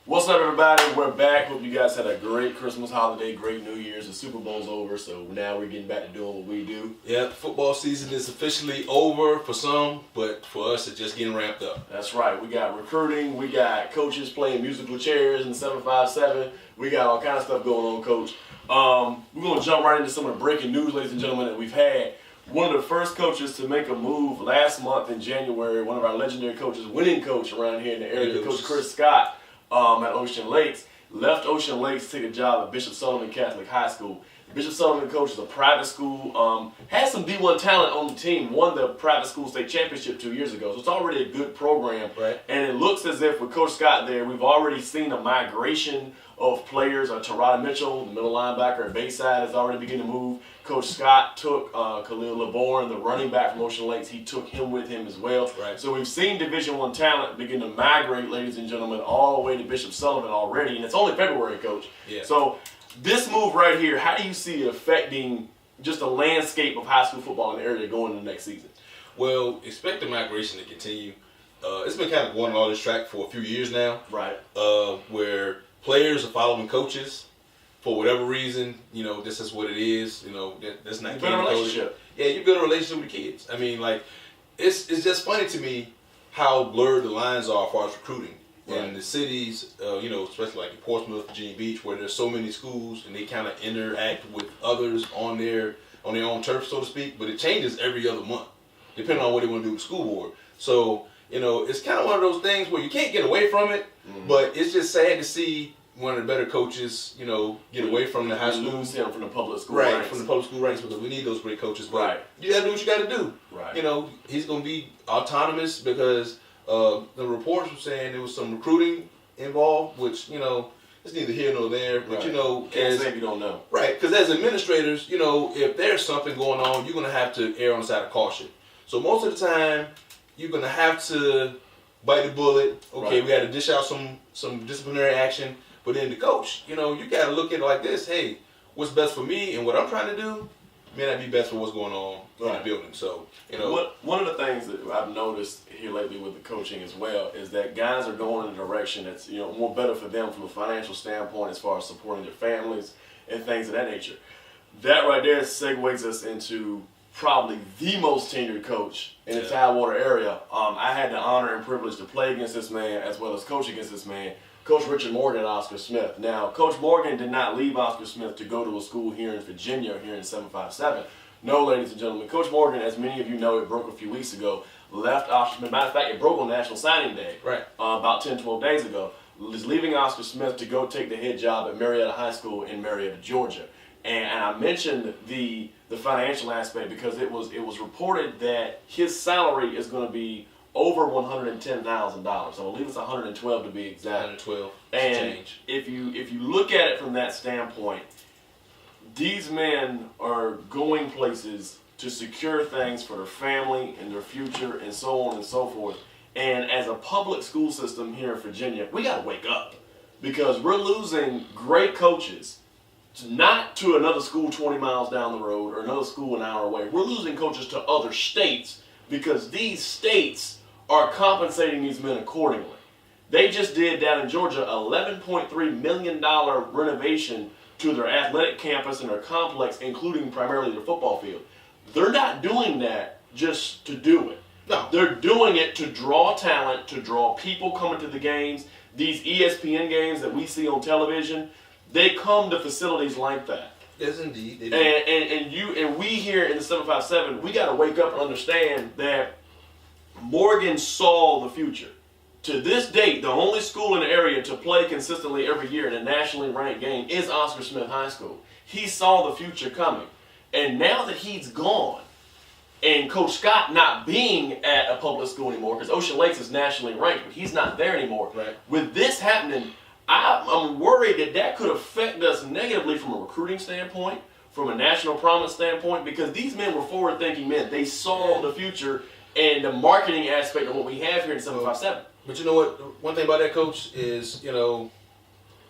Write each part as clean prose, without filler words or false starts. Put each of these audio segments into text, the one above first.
What's up, everybody? We're back. Hope you guys had a great Christmas holiday, great New Year's. The Super Bowl's over, so now we're getting back to doing what we do. Yeah, football season is officially over for some, but for us, it's just getting ramped up. That's right. We got recruiting. We got coaches playing musical chairs in 757. We got all kind of stuff going on, Coach. We're going to jump right into some of the breaking news, ladies and gentlemen, that we've had. One of the first coaches to make a move last month in January, one of our legendary coaches, winning coach around here in the area, Coach Chris Scott, at Ocean Lakes, left Ocean Lakes to take a job at Bishop Sullivan Catholic High School. Bishop Sullivan coach is a private school, has some D1 talent on the team, won the private school state championship 2 years ago, so it's already a good program. Right. And it looks as if with Coach Scott there, we've already seen a migration of players. Terada Mitchell, the middle linebacker at Bayside, has already begun to move. Coach Scott took Khalil LeBourne, the running back from Ocean Lakes. He took him with him as well. Right. So we've seen Division I talent begin to migrate, ladies and gentlemen, all the way to Bishop Sullivan already, and it's only February, Coach. Yeah. So this move right here, how do you see it affecting just the landscape of high school football in the area going into next season? Well, expect the migration to continue. It's been kind of going on this track for a few years now. Right. Where players are following coaches for whatever reason. You know, this is what it is. You know, that's not. You build a relationship. Yeah, you build a relationship with the kids. I mean, like, it's just funny to me how blurred the lines are as far as recruiting. Right. In the cities, you know, especially like in Portsmouth, Virginia Beach, where there's so many schools and they kind of interact with others on their own turf, so to speak. But it changes every other month, depending on what they want to do with the school board. So, you know, it's kind of one of those things where you can't get away from it, but it's just sad to see one of the better coaches, you know, get away from the high school. Lose him from the public school Right, ranks. from the public school ranks, because we need those great coaches. But Right. you got to do what you got to do. Right. You know, he's going to be autonomous because the reports were saying there was some recruiting involved, which, you know, it's neither here nor there. But, Right. you know, Can't say if you don't know. right, because as administrators, you know, if there's something going on, you're going to have to err on the side of caution. So most of the time, you're going to have to bite the bullet. Okay, Right. we got to dish out some disciplinary action. But then the coach, you know, you got to look at it like this. Hey, what's best for me and what I'm trying to do may not be best for what's going on in the building. So, you know. One of the things that I've noticed here lately with the coaching as well is that guys are going in a direction that's, you know, more better for them from a financial standpoint as far as supporting their families and things of that nature. That right there segues us into probably the most tenured coach in the Tidewater area. I had the honor and privilege to play against this man as well as coach against this man, Coach Richard Morgan at Oscar Smith. Now, Coach Morgan did not leave Oscar Smith to go to a school here in Virginia, here in 757. No, ladies and gentlemen, Coach Morgan, as many of you know, it broke a few weeks ago, left Oscar Smith. Matter of fact, it broke on National Signing Day, Right. About 10, 12 days ago. Is leaving Oscar Smith to go take the head job at Marietta High School in Marietta, Georgia. And I mentioned the financial aspect because it was reported that his salary is going to be over $110,000. I believe it's $112 to be exact. 112. And change. if you look at it from that standpoint, these men are going places to secure things for their family and their future and so on and so forth. And as a public school system here in Virginia, we got to wake up because we're losing great coaches not to another school 20 miles down the road or another school an hour away. We're losing coaches to other states because these states are compensating these men accordingly. They just did down in Georgia $11.3 million renovation to their athletic campus and their complex, including primarily their football field. They're not doing that just to do it. No. They're doing it to draw talent, to draw people coming to the games. These ESPN games that we see on television, they come to facilities like that. Yes, indeed. They do. And we here in the 757, we got to wake up and understand that Morgan saw the future. To this date, the only school in the area to play consistently every year in a nationally ranked game is Oscar Smith High School. He saw the future coming. And now that he's gone, and Coach Scott not being at a public school anymore, because Ocean Lakes is nationally ranked, but he's not there anymore. Right. With this happening, I'm worried that could affect us negatively from a recruiting standpoint, from a national prominence standpoint, because these men were forward-thinking men. They saw the future and the marketing aspect of what we have here in 757. But you know what? One thing about that, Coach, is, you know,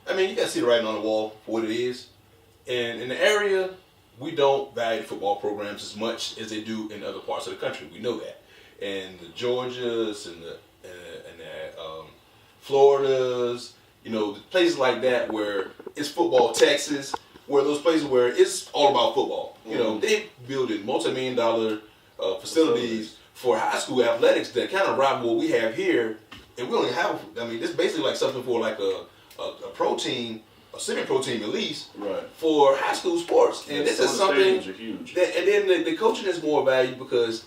I mean, you got to see the writing on the wall for what it is. And in the area, we don't value football programs as much as they do in other parts of the country. We know that. And the Georgias and the Floridas, you know, places like that where it's football Texas, where those places where it's all about football. You know, they building multi-million-dollar facilities for high school athletics that kind of rival what we have here, and we only have. I mean, this is basically like something for like a pro team, a semi-pro team at least, right, for high school sports. And this is something huge. That, and then the coaching is more valuable because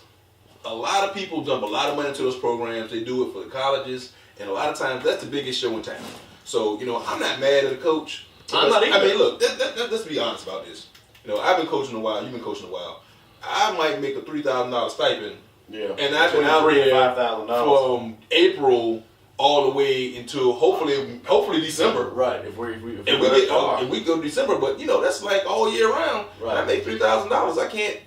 a lot of people dump a lot of money into those programs. They do it for the colleges, and a lot of times that's the biggest show in town. So, you know, I'm not mad at the coach. I'm not either. I mean, look, let's be honest about this. You know, I've been coaching a while. You've been coaching a while. I might make a $3,000 stipend. Yeah. And I've been out there from April all the way until hopefully December. Right. If we go to December, but you know that's like all year round. Right. I make $3,000. I can't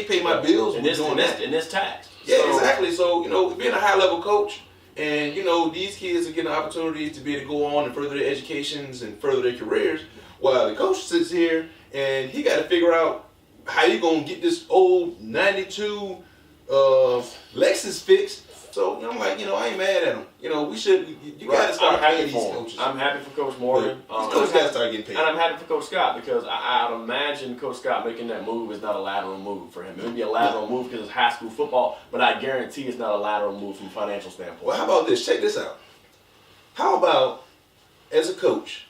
pay my bills and with doing that. And it's taxed. Yeah, so, exactly. So you know, being a high level coach, and you know these kids are getting opportunities to be able to go on and further their educations and further their careers, while the coach sits here and he got to figure out how you gonna get this old '92 Lexus fixed. So I'm like, you know, I ain't mad at him. You know, you got to start paying these coaches. I'm happy for Coach Morgan. These coaches got to start getting paid. And I'm happy for Coach Scott because I'd imagine Coach Scott making that move is not a lateral move for him. It would be a lateral move because it's high school football, but I guarantee it's not a lateral move from a financial standpoint. Well, how about this? Check this out. How about, as a coach,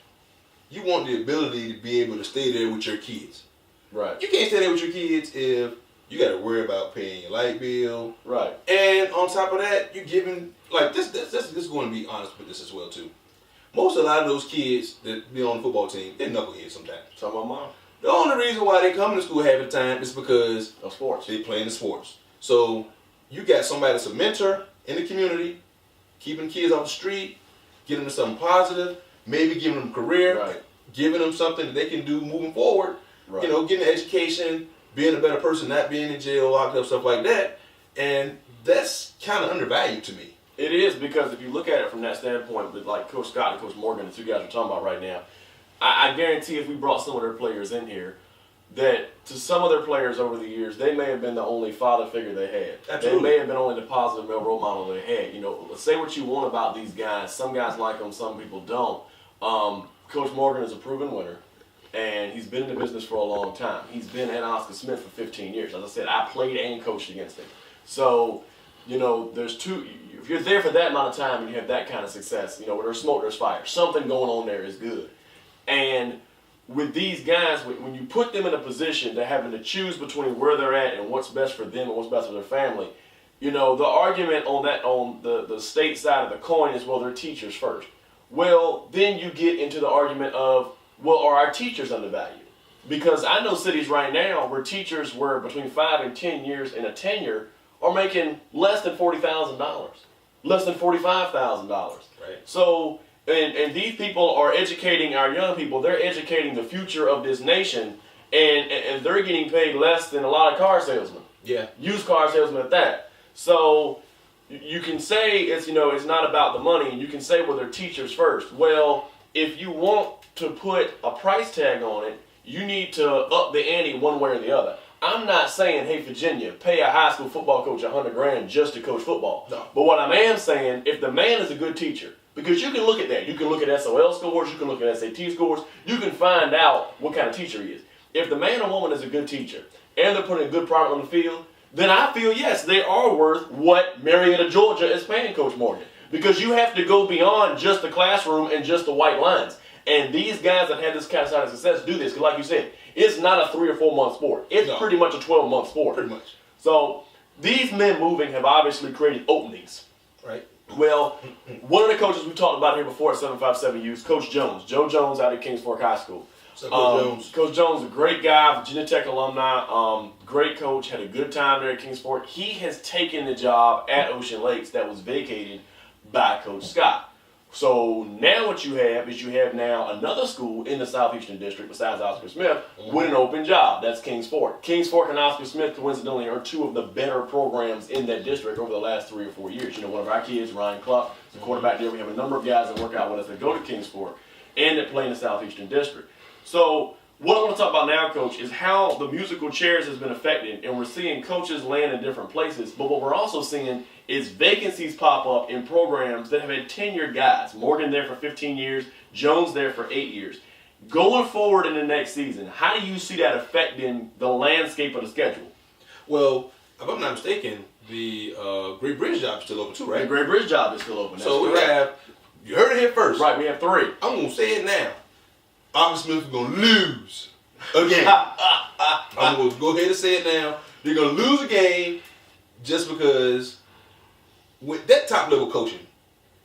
you want the ability to be able to stay there with your kids. Right. You can't stay there with your kids if you got to worry about paying your light bill. Right. And on top of that, you're giving, like, this is going to be honest with this as well, too. A lot of those kids that be on the football team, they're knuckleheads sometimes. Some of them are. The only reason why they come to school half the time is because of sports. They playing the sports. So you got somebody that's a mentor in the community, keeping kids off the street, giving them something positive, maybe giving them a career, right, giving them something that they can do moving forward. Right. You know, getting an education, being a better person, not being in jail, locked up, stuff like that. And that's kind of undervalued to me. It is, because if you look at it from that standpoint, with like Coach Scott and Coach Morgan, the two guys we're talking about right now, I guarantee if we brought some of their players in here, that to some of their players over the years, they may have been the only father figure they had. Absolutely. They may have been only the positive male role model they had. You know, say what you want about these guys. Some guys like them, some people don't. Coach Morgan is a proven winner. And he's been in the business for a long time. He's been at Oscar Smith for 15 years. As I said, I played and coached against him. So, you know, there's two. If you're there for that amount of time and you have that kind of success, you know, where there's smoke, there's fire. Something going on there is good. And with these guys, when you put them in a position to having to choose between where they're at and what's best for them and what's best for their family, you know, the argument on the state side of the coin is, well, they're teachers first. Well, then you get into the argument of, well, are our teachers undervalued? Because I know cities right now where teachers were between 5 and 10 years in a tenure are making less than $40,000, less than $45,000. Right. So, and these people are educating our young people. They're educating the future of this nation, and they're getting paid less than a lot of car salesmen. Yeah. Used car salesmen at that. So you can say it's not about the money, and you can say, well, they're teachers first. Well, if you want to put a price tag on it, you need to up the ante one way or the other. I'm not saying, hey, Virginia, pay a high school football coach $100,000 just to coach football. No. But what I am saying, if the man is a good teacher, because you can look at that. You can look at SOL scores, you can look at SAT scores, you can find out what kind of teacher he is. If the man or woman is a good teacher and they're putting a good product on the field, then I feel, yes, they are worth what Marietta, Georgia is paying Coach Morgan. Because you have to go beyond just the classroom and just the white lines. And these guys that have this kind of success do this. Because like you said, it's not a 3 or 4 month sport. It's pretty much a 12-month sport. Pretty much. So these men moving have obviously created openings. Right. Well, one of the coaches we talked about here before at 757U is Coach Jones. Joe Jones out at Kings Fork High School. So Coach Jones. Coach Jones, a great guy, Virginia Tech alumni, great coach, had a good time there at Kings Fork. He has taken the job at Ocean Lakes that was vacated by Coach Scott. So now what you have is now another school in the Southeastern District besides Oscar Smith with an open job. That's Kings Fork. Kings Fork and Oscar Smith, coincidentally, are two of the better programs in that district over the last 3 or 4 years. You know, one of our kids, Ryan Cluck, is the quarterback there. We have a number of guys that work out with us that go to Kings Fork and that play in the Southeastern District. So what I want to talk about now, Coach, is how the musical chairs has been affected, and we're seeing coaches land in different places, but what we're also seeing is vacancies pop up in programs that have had tenured guys. Morgan there for 15 years, Jones there for 8 years. Going forward in the next season, how do you see that affecting the landscape of the schedule? Well, if I'm not mistaken, the Great Bridge job is still open too, right? The Great Bridge job is still open. So we have, you heard it here first. Right, we have 3. I'm going to say it now. Arthur Smith is going to lose again. I'm going to go ahead and say it now. They're going to lose a game just because with that top level coaching,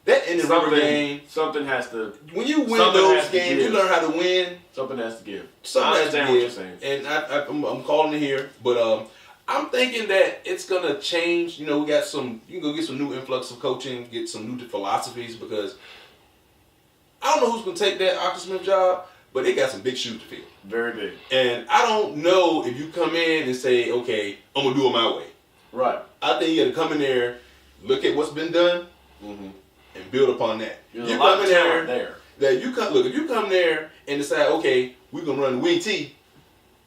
that in the river game, something has to. When you win those games, you learn how to win. Something has to give. Something has to give. And I'm calling it here, but I'm thinking that it's gonna change. You know, we got some. You can go get some new influx of coaching, get some new philosophies because I don't know who's gonna take that Arthur Smith job, but they got some big shoes to fill. Very big. And I don't know if you come in and say, okay, I'm gonna do it my way. Right. I think you got to come in there, look at what's been done, and build upon that. There's a lot of talent there. That you come look. If you come there and decide, okay, we're gonna run the wing T,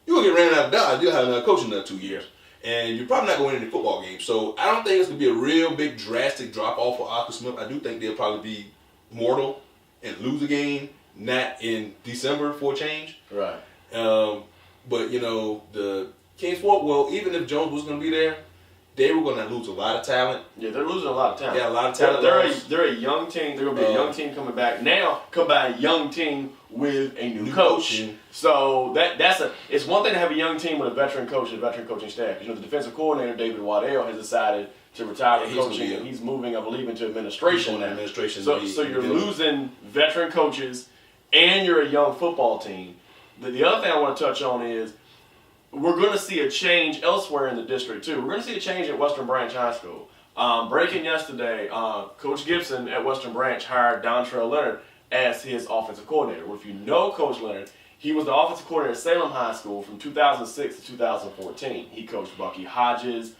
you're gonna get ran out of Dodge. You'll have another coach in another 2 years, and you're probably not gonna win any football games. So I don't think it's gonna be a real big drastic drop off for Arthur Smith. I do think they'll probably be mortal and lose a game, not in December for a change. Right. But you know the Kingsport. Well, even if Jones was gonna be there, they were going to lose a lot of talent. Yeah, they're losing a lot of talent. Yeah, a lot of talent. They're a young team. They're going to be a young team coming back. Now, come by a young team with a new coach. So it's one thing to have a young team with a veteran coach and a veteran coaching staff. You know, the defensive coordinator, David Waddell, has decided to retire from coaching, and he's moving, I believe, into administration now. So you're losing veteran coaches, and you're a young football team. The other thing I want to touch on is we're going to see a change elsewhere in the district, too. We're going to see a change at Western Branch High School. Breaking yesterday, Coach Gibson at Western Branch hired Dontrell Leonard as his offensive coordinator. Well, if you know Coach Leonard, he was the offensive coordinator at Salem High School from 2006 to 2014. He coached Bucky Hodges,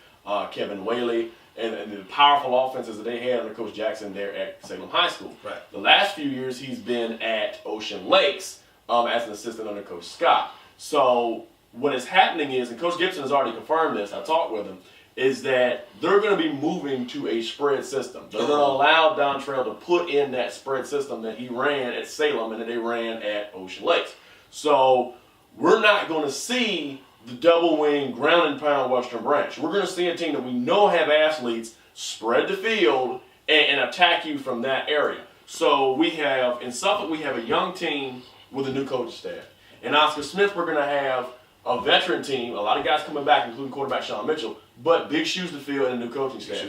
Kevin Whaley, and the powerful offenses that they had under Coach Jackson there at Salem High School. Right. The last few years, he's been at Ocean Lakes as an assistant under Coach Scott. So what is happening is, and Coach Gibson has already confirmed this, I talked with him, is that they're going to be moving to a spread system. They're going to allow Dontrell to put in that spread system that he ran at Salem and that they ran at Ocean Lakes. So we're not going to see the double wing ground and pound Western Branch. We're going to see a team that we know have athletes spread the field and attack you from that area. So we have, in Suffolk, we have a young team with a new coaching staff. In Oscar Smith, we're going to have a veteran team, a lot of guys coming back, including quarterback Sean Mitchell, but big shoes to fill and a new coaching staff.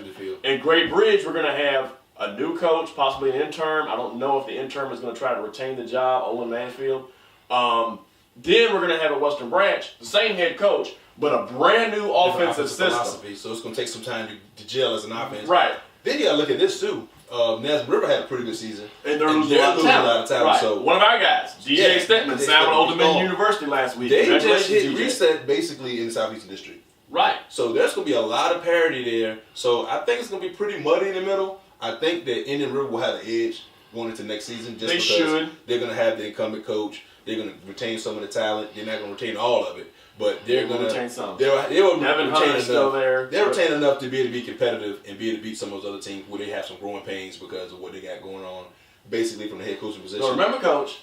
In Great Bridge, we're going to have a new coach, possibly an intern. I don't know if the intern is going to try to retain the job, Olin Mansfield. Then we're going to have at Western Branch, the same head coach, but a brand new offensive system. Philosophy, so it's going to take some time to gel as an offense. Right. Then you got to look at this too. Nazareth River had a pretty good season. And they're losing a lot of talent. Right. So one of our guys, DJ Stetman, signed with Old Dominion University last week. They just hit reset basically in the Southeastern District. Right. So there's going to be a lot of parity there. So I think it's going to be pretty muddy in the middle. I think that Indian River will have the edge going into next season just because they're going to have the incumbent coach. They're going to retain some of the talent. They're not going to retain all of it. But they're going to retain some. They'll Devin retain enough. Still there. They'll retain enough to be able to be competitive and be able to beat some of those other teams where they have some growing pains because of what they got going on, basically from the head coaching position. So remember, Coach,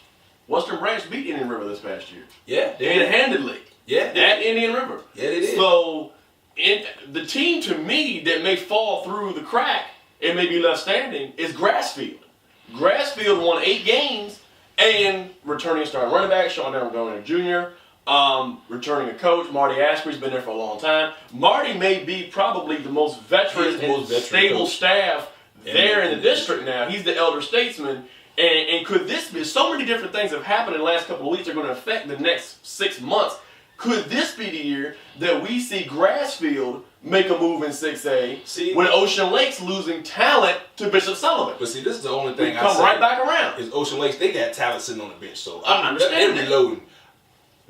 Western Branch beat Indian River this past year. Yeah. Handedly. Yeah. At Indian River. Yeah, they did. So the team, to me, that may fall through the crack and may be left standing is Grassfield. Grassfield won 8 games and returning starting running back, Sean Darren Jr., returning a coach, Marty Asprey's been there for a long time. Marty may be probably the most veteran and stable staff there in the district now. He's the elder statesman. And could this be, so many different things have happened in the last couple of weeks that are going to affect the next 6 months. Could this be the year that we see Grassfield make a move in 6A when Ocean Lakes losing talent to Bishop Sullivan? But see, this is the only thing come right back around. Is Ocean Lakes, they got talent sitting on the bench. So I understand they're reloading.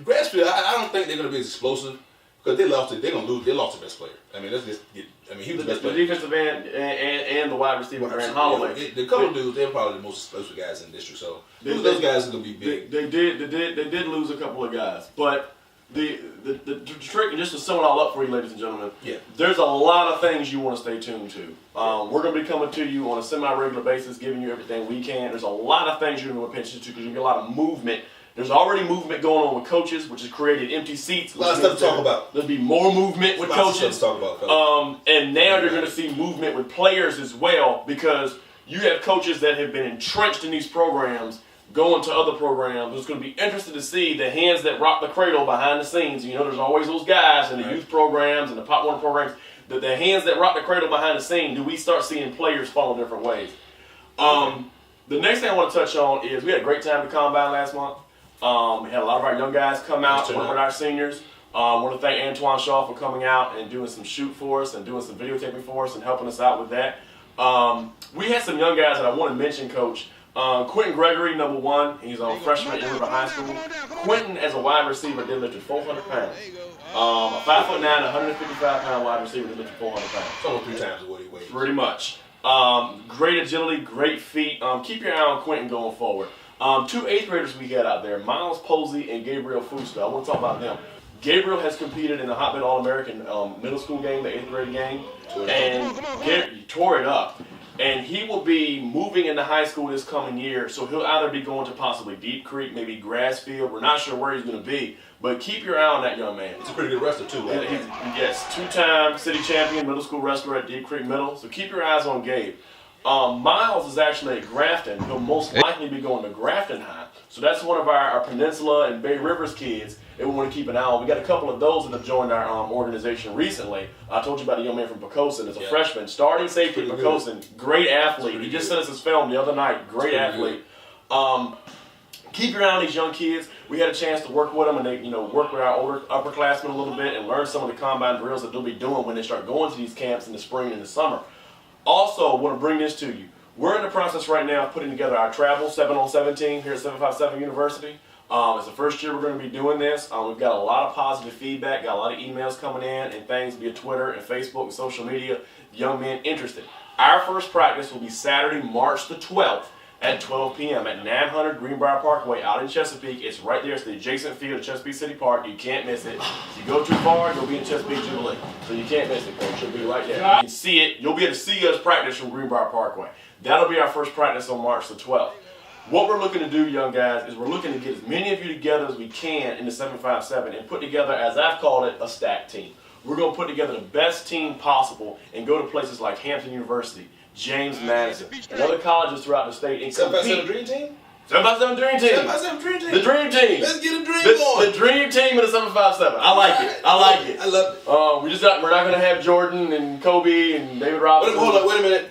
Grassfield, I don't think they're going to be as explosive because they lost it. They're going to lose. They lost the best player. I mean, let's just get. I mean, he was the best player. The defensive end and the wide receiver, Grant Holloway. The couple dudes, they're probably the most explosive guys in the district. So those guys are going to be big. They did lose a couple of guys, but the trick, and just to sum it all up for you, ladies and gentlemen, Yeah. there's a lot of things you want to stay tuned to. We're going to be coming to you on a semi-regular basis, giving you everything we can. There's a lot of things you're going to pay attention to because you get a lot of movement. There's already movement going on with coaches, which has created empty seats. A lot of stuff to talk about. There'll be more movement with coaches. Stuff to talk about, and now you're going to see movement with players as well, because you have coaches that have been entrenched in these programs going to other programs. It's going to be interesting to see the hands that rock the cradle behind the scenes. You know, there's always those guys in the youth programs and the Pop Warner programs. The hands that rock the cradle behind the scene, do we start seeing players follow different ways? The next thing I want to touch on is we had a great time at Combine last month. We had a lot of our young guys come out, work with our seniors. I want to thank Antoine Shaw for coming out and doing some shoot for us and doing some videotaping for us and helping us out with that. We had some young guys that I want to mention, Coach. Quentin Gregory, number one. He's a freshman at River High School. Quentin, as a wide receiver, did lifted 400 pounds. A 5'9", 155-pound wide receiver did lifted 400 pounds. Almost 3 times what he weighs. Pretty much. Great agility, great feet. Keep your eye on Quentin going forward. 2 8th graders we got out there, Miles Posey and Gabriel Fuster. I want to talk about them. Gabriel has competed in the Hotbed All-American middle school game, the 8th grade game, and he tore it up. And he will be moving into high school this coming year, so he'll either be going to possibly Deep Creek, maybe Grassfield. We're not sure where he's going to be, but keep your eye on that young man. He's a pretty good wrestler, too. Right? Yes, 2-time city champion, middle school wrestler at Deep Creek Middle. So keep your eyes on Gabe. Miles is actually at Grafton. He'll most likely be going to Grafton High. So that's one of our Peninsula and Bay Rivers kids that we want to keep an eye on. We got a couple of those that have joined our organization recently. I told you about a young man from Pocosin as a freshman. Starting safety at Pocosin. Great athlete. He just sent us his film the other night. Great athlete. Keep your eye on these young kids. We had a chance to work with them, and they, work with our older upperclassmen a little bit and learn some of the combine drills that they'll be doing when they start going to these camps in the spring and the summer. Also, want to bring this to you. We're in the process right now of putting together our travel 7-on-7 team here at 757 University. It's the first year we're going to be doing this. We've got a lot of positive feedback, got a lot of emails coming in and things via Twitter and Facebook and social media. Young men interested. Our first practice will be Saturday, March the 12th at 12 p.m. at 900 Greenbrier Parkway out in Chesapeake. It's right there. It's the adjacent field of Chesapeake City Park. You can't miss it. If you go too far, you'll be in Chesapeake Jubilee. So you can't miss it, Coach. It'll be right there. You can see it. You'll be able to see us practice from Greenbrier Parkway. That'll be our first practice on March the 12th. What we're looking to do, young guys, is we're looking to get as many of you together as we can in the 757 and put together, as I've called it, a stack team. We're going to put together the best team possible and go to places like Hampton University, James Madison, and other colleges throughout the state and compete. 757 Dream Team? 757 Dream Team. 757 Dream Team. The Dream Team. Let's get a dream going. The Dream Team of the 757. I like it. I like it. I love it. We're not going to have Jordan and Kobe and David Robinson. Hold on, wait a minute.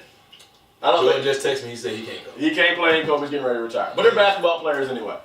Jordan just texted me. He said he can't go. He can't play, and Kobe's getting ready to retire. But they're basketball players anyway.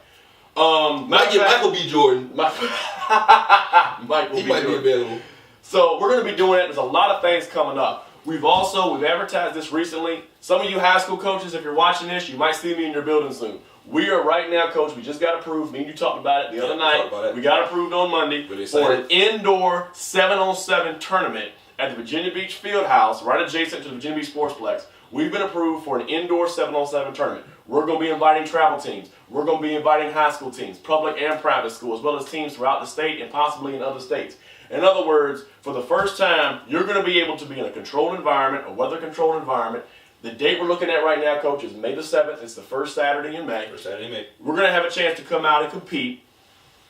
Michael B. Jordan. Mike will he might be available. So we're going to be doing it. There's a lot of things coming up. We've advertised this recently. Some of you high school coaches, if you're watching this, you might see me in your building soon. We are right now, Coach, we just got approved. Me and you talked about it the other night. We got approved on Monday for an indoor 7-on-7 tournament at the Virginia Beach Fieldhouse, right adjacent to the Virginia Beach Sportsplex. We've been approved for an indoor 7-on-7 tournament. We're going to be inviting travel teams. We're going to be inviting high school teams, public and private school, as well as teams throughout the state and possibly in other states. In other words, for the first time, you're going to be able to be in a controlled environment, a weather-controlled environment. The date we're looking at right now, Coach, is May the 7th. It's the first Saturday in May. We're going to have a chance to come out and compete.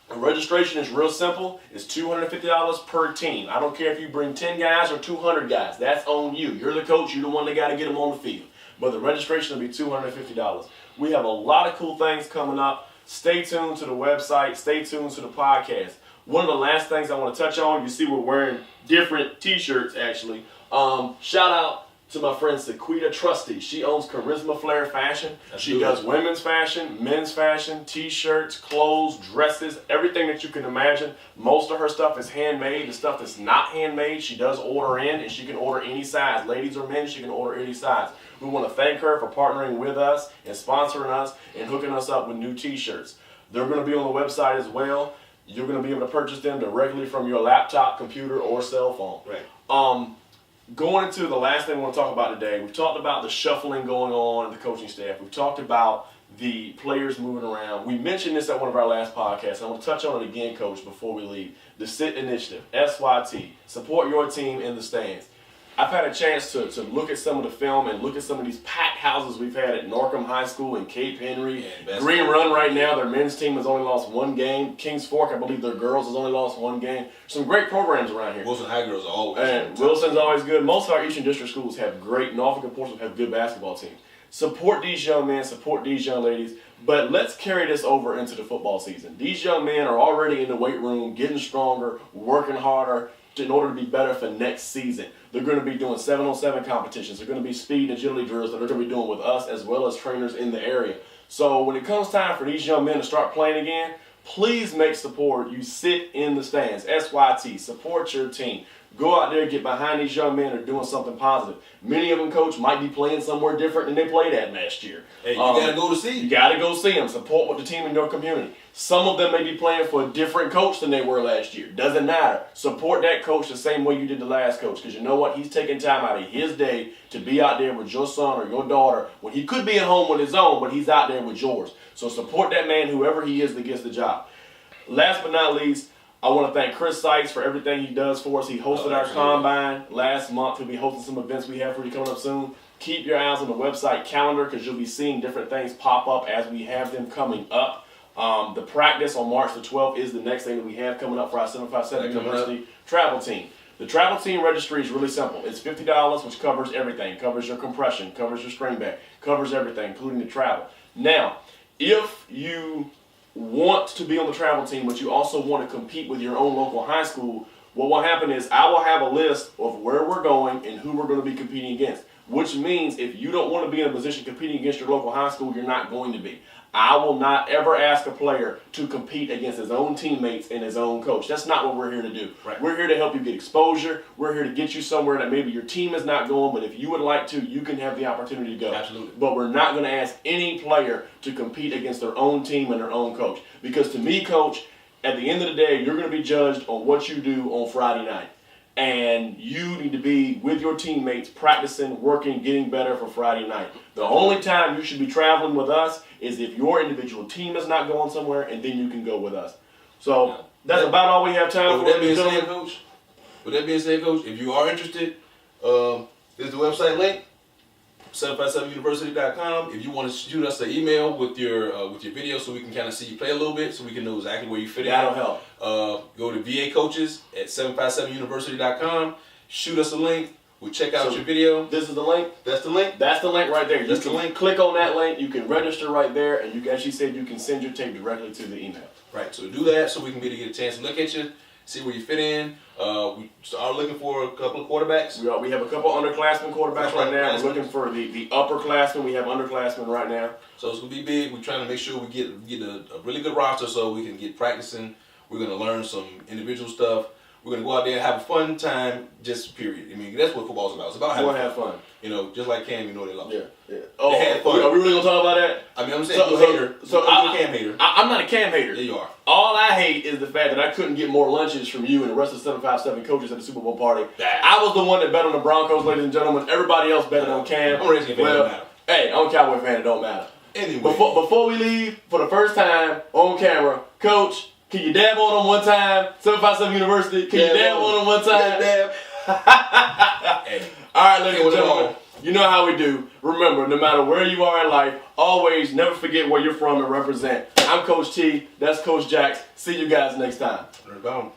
The registration is real simple. It's $250 per team. I don't care if you bring 10 guys or 200 guys. That's on you. You're the coach. You're the one that got to get them on the field. But the registration will be $250. We have a lot of cool things coming up. Stay tuned to the website. Stay tuned to the podcast. One of the last things I want to touch on, you see we're wearing different t-shirts actually. Shout out to my friend Sequita Trusty. She owns Charisma Flair Fashion. She does women's fashion, men's fashion, t-shirts, clothes, dresses, everything that you can imagine. Most of her stuff is handmade. The stuff that's not handmade, she does order in, and she can order any size. Ladies or men, she can order any size. We want to thank her for partnering with us and sponsoring us and hooking us up with new t-shirts. They're going to be on the website as well. You're going to be able to purchase them directly from your laptop, computer, or cell phone. Right. Going into the last thing we want to talk about today, we've talked about the shuffling going on in the coaching staff. We've talked about the players moving around. We mentioned this at one of our last podcasts. I want to touch on it again, Coach, before we leave. The SIT initiative, SYT, support your team in the stands. I've had a chance to look at some of the film and look at some of these packed houses we've had at Norcom High School and Cape Henry. Green Run right now, their men's team has only lost one game. Kings Fork, I believe their girls has only lost one game. Some great programs around here. Wilson High girls are always and Wilson's always good. Most of our Eastern District schools have great, Norfolk and Portsmouth have good basketball teams. Support these young men, support these young ladies, but let's carry this over into the football season. These young men are already in the weight room, getting stronger, working harder in order to be better for next season. They're going to be doing 7-on-7 competitions. They're going to be speed and agility drills that they're going to be doing with us as well as trainers in the area. So when it comes time for these young men to start playing again, please make support. You sit in the stands. SYT, support your team. Go out there, get behind these young men who are doing something positive. Many of them, Coach, might be playing somewhere different than they played at last year. Hey, you got to go to see them. You got to go see them. Support with the team in your community. Some of them may be playing for a different coach than they were last year. Doesn't matter. Support that coach the same way you did the last coach, because you know what? He's taking time out of his day to be out there with your son or your daughter when he could be at home with his own, but he's out there with yours. So support that man, whoever he is that gets the job. Last but not least, I want to thank Chris Sykes for everything he does for us. He hosted our combine last month. He'll be hosting some events we have for you coming up soon. Keep your eyes on the website calendar because you'll be seeing different things pop up as we have them coming up. The practice on March the 12th is the next thing that we have coming up for our 757 University travel team. The travel team registry is really simple. It's $50, which covers everything. Covers your compression, covers your string bag, covers everything, including the travel. Now, if you want to be on the travel team, but you also want to compete with your own local high school, what will happen is I will have a list of where we're going and who we're going to be competing against, which means if you don't want to be in a position competing against your local high school, you're not going to be. I will not ever ask a player to compete against his own teammates and his own coach. That's not what we're here to do. Right. We're here to help you get exposure. We're here to get you somewhere that maybe your team is not going, but if you would like to, you can have the opportunity to go. Absolutely. But we're not going to ask any player to compete against their own team and their own coach. Because to me, Coach, at the end of the day, you're going to be judged on what you do on Friday night. And you need to be with your teammates, practicing, working, getting better for Friday night. The only time you should be traveling with us is if your individual team is not going somewhere, and then you can go with us. So that's about all we have time for. With that being said, Coach, if you are interested, there's the website link, 757University.com. If you want to shoot us an email with your video so we can kind of see you play a little bit, so we can know exactly where you fit in. That'll help. Go to VA Coaches at 757University.com. Shoot us a link. We'll check out your video. This is the link? That's the link? That's the link right there. That's the link. Click on that link. You can register right there, and you, as she said, you can send your tape directly to the email. Right. So do that so we can get a chance to look at you, see where you fit in. We are looking for a couple of quarterbacks. We have a couple of underclassmen quarterbacks right now. We're looking for the upperclassmen. We have underclassmen right now. So it's going to be big. We're trying to make sure we get a really good roster so we can get practicing. We're going to learn some individual stuff. We're going to go out there and have a fun time, just period. I mean, that's what football's about. It's about having fun. You know, just like Cam, you know they love it. Yeah. Oh, they had fun. Are we really going to talk about that? I mean, I'm saying you're a hater. I'm a Cam hater. I'm not a Cam hater. Yeah, you are. All I hate is the fact that I couldn't get more lunches from you and the rest of the 757 coaches at the Super Bowl party. I was the one that bet on the Broncos, ladies and gentlemen. Everybody else betted on Cam. I'm a Redskins fan. It don't matter. Hey, I'm a Cowboy fan. It don't matter. Anyway. Before we leave, for the first time on camera, Coach, can you dab on them one time? 757 University, can you dab on them one time? Dab. Hey. All right, ladies and gentlemen, you know how we do. Remember, no matter where you are in life, always never forget where you're from and represent. I'm Coach T. That's Coach Jax. See you guys next time. We're gone.